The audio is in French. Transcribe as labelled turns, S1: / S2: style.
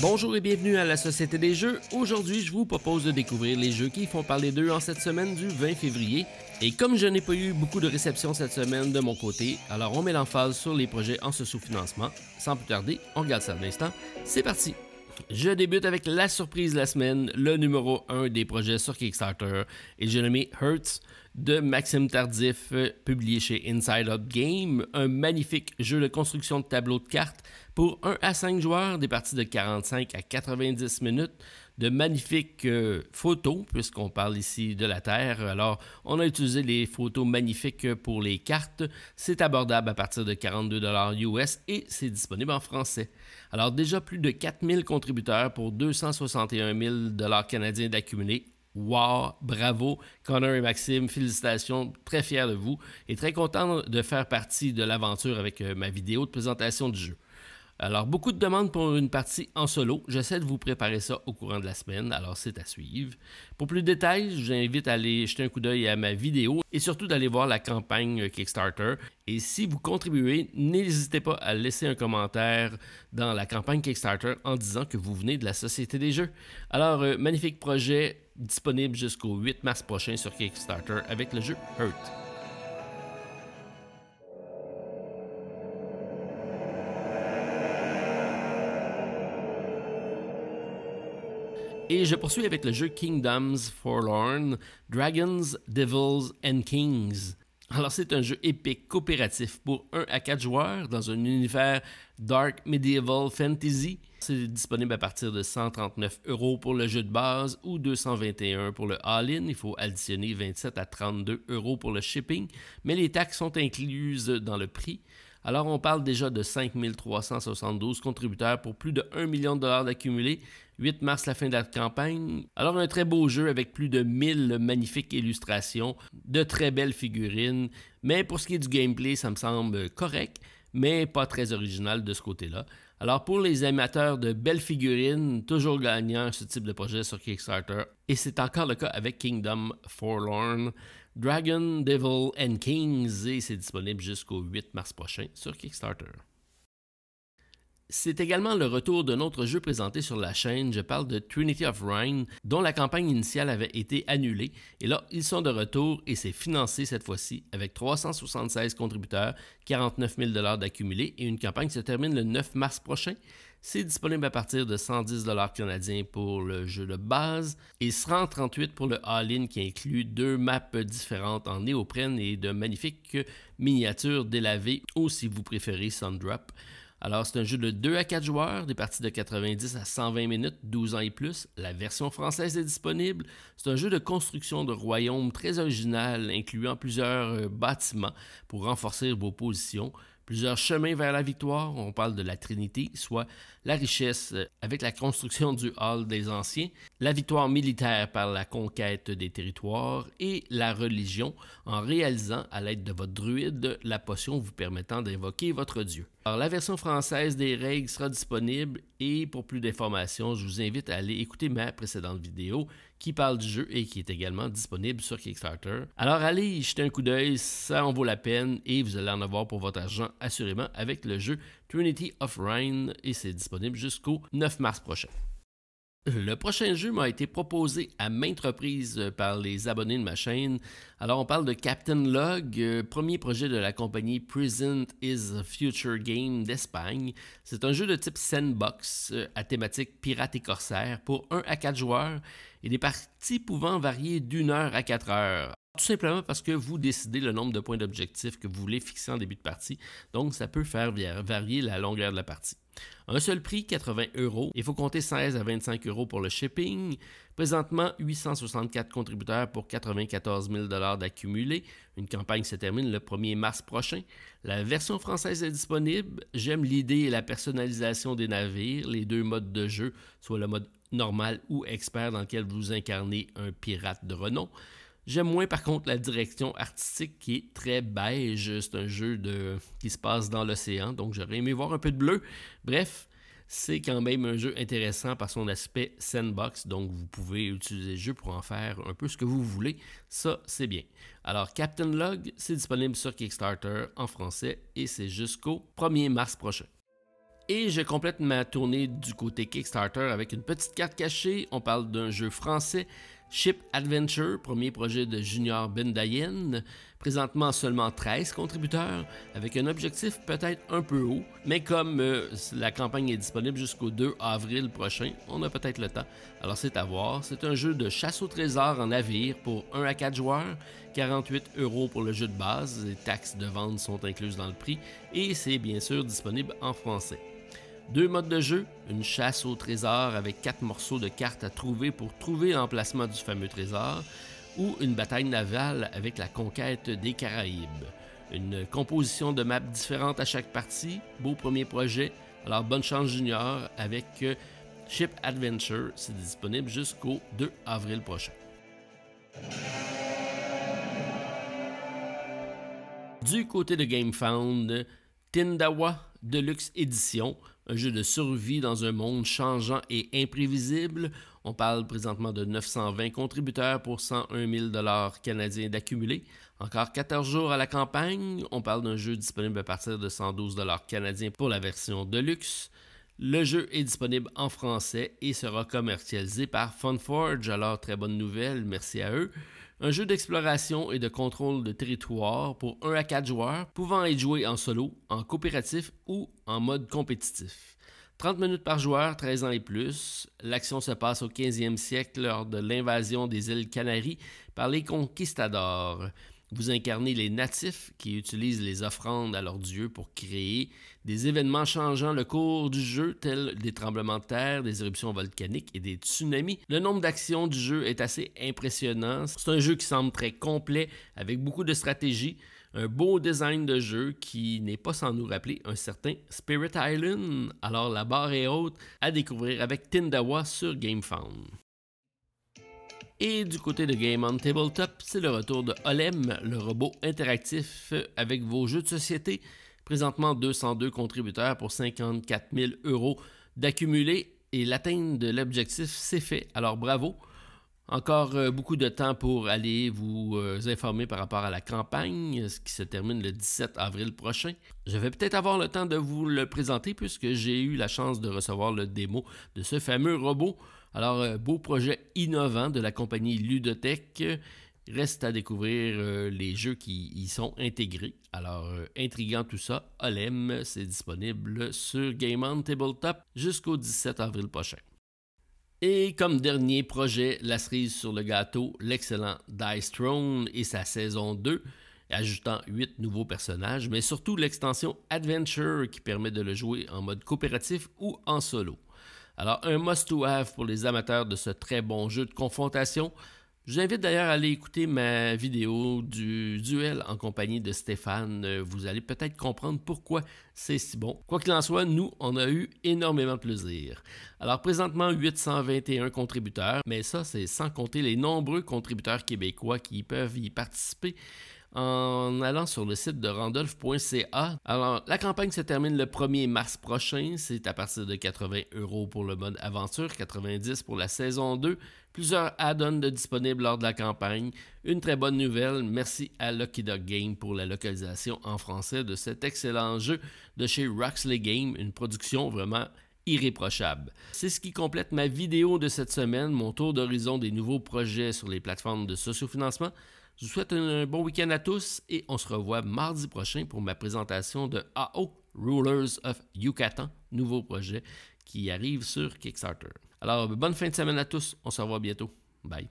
S1: Bonjour et bienvenue à la Société des Jeux. Aujourd'hui, je vous propose de découvrir les jeux qui font parler d'eux en cette semaine du 20 février. Et comme je n'ai pas eu beaucoup de réception cette semaine de mon côté, alors on met l'emphase sur les projets en sous-financement. Sans plus tarder, on regarde ça à l'instant. C'est parti! Je débute avec la surprise de la semaine, le numéro 1 des projets sur Kickstarter, et j'ai nommé Hertz de Maxime Tardif, publié chez Inside Out Game, un magnifique jeu de construction de tableaux de cartes pour 1 à 5 joueurs, des parties de 45 à 90 minutes, de magnifiques photos, puisqu'on parle ici de la Terre. Alors, on a utilisé les photos magnifiques pour les cartes. C'est abordable à partir de 42$ US et c'est disponible en français. Alors, déjà plus de 4000 contributeurs pour 261 000$ canadiens d'accumulés. Wow, bravo, Connor et Maxime, félicitations, très fier de vous et très content de faire partie de l'aventure avec ma vidéo de présentation du jeu. Alors, beaucoup de demandes pour une partie en solo. J'essaie de vous préparer ça au courant de la semaine, alors c'est à suivre. Pour plus de détails, je vous invite à aller jeter un coup d'œil à ma vidéo et surtout d'aller voir la campagne Kickstarter. Et si vous contribuez, n'hésitez pas à laisser un commentaire dans la campagne Kickstarter en disant que vous venez de la Société des Jeux. Alors, magnifique projet disponible jusqu'au 8 mars prochain sur Kickstarter avec le jeu Hurt. Et je poursuis avec le jeu Kingdoms Forlorn, Dragons, Devils and Kings. Alors c'est un jeu épique coopératif pour 1 à 4 joueurs dans un univers Dark Medieval Fantasy. C'est disponible à partir de 139€ pour le jeu de base ou 221€ pour le all-in. Il faut additionner 27 à 32€ pour le shipping, mais les taxes sont incluses dans le prix. Alors, on parle déjà de 5372 contributeurs pour plus de 1 million de dollars d'accumulés. 8 mars, la fin de la campagne. Alors, un très beau jeu avec plus de 1000 magnifiques illustrations, de très belles figurines. Mais pour ce qui est du gameplay, ça me semble correct, mais pas très original de ce côté-là. Alors, pour les amateurs de belles figurines, toujours gagnant ce type de projet sur Kickstarter. Et c'est encore le cas avec Kingdom Forlorn, Dragon, Devil and Kings, et c'est disponible jusqu'au 8 mars prochain sur Kickstarter. C'est également le retour d'un autre jeu présenté sur la chaîne. Je parle de Trinity of Rhyne, dont la campagne initiale avait été annulée. Et là, ils sont de retour et c'est financé cette fois-ci avec 376 contributeurs, 49 000$ d'accumulés et une campagne qui se termine le 9 mars prochain. C'est disponible à partir de 110$ canadiens pour le jeu de base et 138$ pour le all-in qui inclut 2 maps différentes en néoprène et de magnifiques miniatures délavées ou si vous préférez Sundrop. Alors, c'est un jeu de 2 à 4 joueurs, des parties de 90 à 120 minutes, 12 ans et plus. La version française est disponible. C'est un jeu de construction de royaume très original, incluant plusieurs bâtiments pour renforcer vos positions. Plusieurs chemins vers la victoire, on parle de la Trinité, soit la richesse avec la construction du Hall des Anciens, la victoire militaire par la conquête des territoires et la religion en réalisant à l'aide de votre druide la potion vous permettant d'invoquer votre dieu. Alors, la version française des règles sera disponible et pour plus d'informations, je vous invite à aller écouter ma précédente vidéo qui parle du jeu et qui est également disponible sur Kickstarter. Alors allez y jeter un coup d'œil, ça en vaut la peine et vous allez en avoir pour votre argent assurément avec le jeu Trinity of Rhyne et c'est disponible jusqu'au 9 mars prochain. Le prochain jeu m'a été proposé à maintes reprises par les abonnés de ma chaîne. Alors on parle de Captain Log, premier projet de la compagnie Present is Future Game d'Espagne. C'est un jeu de type sandbox à thématique pirate et corsaire pour 1 à 4 joueurs et des parties pouvant varier d'1 heure à 4 heures. Tout simplement parce que vous décidez le nombre de points d'objectif que vous voulez fixer en début de partie, donc ça peut faire varier la longueur de la partie. Un seul prix, 80€. Il faut compter 16 à 25€ pour le shipping. Présentement, 864 contributeurs pour 94 000$ d'accumulés. Une campagne se termine le 1er mars prochain. La version française est disponible. J'aime l'idée et la personnalisation des navires, les deux modes de jeu, soit le mode normal ou expert dans lequel vous incarnez un pirate de renom. J'aime moins par contre la direction artistique qui est très beige. C'est un jeu qui se passe dans l'océan, donc j'aurais aimé voir un peu de bleu. Bref, c'est quand même un jeu intéressant par son aspect sandbox, donc vous pouvez utiliser le jeu pour en faire un peu ce que vous voulez. Ça, c'est bien. Alors, Captain Log, c'est disponible sur Kickstarter en français et c'est jusqu'au 1er mars prochain. Et je complète ma tournée du côté Kickstarter avec une petite carte cachée. On parle d'un jeu français, Ship Adventure, premier projet de Junior Bendayen. Présentement seulement 13 contributeurs, avec un objectif peut-être un peu haut, mais comme la campagne est disponible jusqu'au 2 avril prochain, on a peut-être le temps. Alors c'est à voir. C'est un jeu de chasse au trésor en navire pour 1 à 4 joueurs, 48 € pour le jeu de base, les taxes de vente sont incluses dans le prix, et c'est bien sûr disponible en français. 2 modes de jeu, une chasse au trésor avec 4 morceaux de cartes à trouver pour trouver l'emplacement du fameux trésor, ou une bataille navale avec la conquête des Caraïbes. Une composition de maps différentes à chaque partie, beau premier projet, alors bonne chance Junior avec Ship Adventure, c'est disponible jusqu'au 2 avril prochain. Du côté de GameFound, Tindawa Deluxe Edition, un jeu de survie dans un monde changeant et imprévisible. On parle présentement de 920 contributeurs pour 101 000 $ canadiens d'accumulés. Encore 14 jours à la campagne. On parle d'un jeu disponible à partir de 112 $ canadiens pour la version Deluxe. Le jeu est disponible en français et sera commercialisé par Funforge, alors très bonne nouvelle, merci à eux. Un jeu d'exploration et de contrôle de territoire pour 1 à 4 joueurs, pouvant être joué en solo, en coopératif ou en mode compétitif. 30 minutes par joueur, 13 ans et plus. L'action se passe au 15e siècle lors de l'invasion des îles Canaries par les conquistadors. Vous incarnez les natifs qui utilisent les offrandes à leurs dieux pour créer des événements changeant le cours du jeu, tels des tremblements de terre, des éruptions volcaniques et des tsunamis. Le nombre d'actions du jeu est assez impressionnant. C'est un jeu qui semble très complet, avec beaucoup de stratégie, un beau design de jeu qui n'est pas sans nous rappeler un certain Spirit Island. Alors la barre est haute à découvrir avec Tindawa sur GameFound. Et du côté de Game on Tabletop, c'est le retour de Olem, le robot interactif avec vos jeux de société. Présentement 202 contributeurs pour 54 000 € d'accumulés et l'atteinte de l'objectif c'est fait, alors bravo. Encore beaucoup de temps pour aller vous informer par rapport à la campagne, ce qui se termine le 17 avril prochain. Je vais peut-être avoir le temps de vous le présenter puisque j'ai eu la chance de recevoir le démo de ce fameux robot. Alors, beau projet innovant de la compagnie Ludotech. Reste à découvrir les jeux qui y sont intégrés. Alors, intriguant tout ça. Olem, c'est disponible sur Game on Tabletop jusqu'au 17 avril prochain. Et comme dernier projet, la cerise sur le gâteau, l'excellent Dice Throne et sa saison 2, ajoutant 8 nouveaux personnages, mais surtout l'extension Adventure qui permet de le jouer en mode coopératif ou en solo. Alors, un must-to-have pour les amateurs de ce très bon jeu de confrontation. Je vous invite d'ailleurs à aller écouter ma vidéo du duel en compagnie de Stéphane. Vous allez peut-être comprendre pourquoi c'est si bon. Quoi qu'il en soit, nous, on a eu énormément de plaisir. Alors, présentement, 821 contributeurs, mais ça, c'est sans compter les nombreux contributeurs québécois qui peuvent y participer en allant sur le site de randolph.ca. Alors, la campagne se termine le 1er mars prochain. C'est à partir de 80 € pour le mode aventure, 90 pour la saison 2. Plusieurs add-ons disponibles lors de la campagne. Une très bonne nouvelle, merci à Lucky Dog Game pour la localisation en français de cet excellent jeu de chez Roxley Game, une production vraiment irréprochable. C'est ce qui complète ma vidéo de cette semaine, mon tour d'horizon des nouveaux projets sur les plateformes de sociofinancement. Je vous souhaite un bon week-end à tous et on se revoit mardi prochain pour ma présentation de AO, Rulers of Yucatan, nouveau projet qui arrive sur Kickstarter. Alors, bonne fin de semaine à tous, on se revoit bientôt. Bye.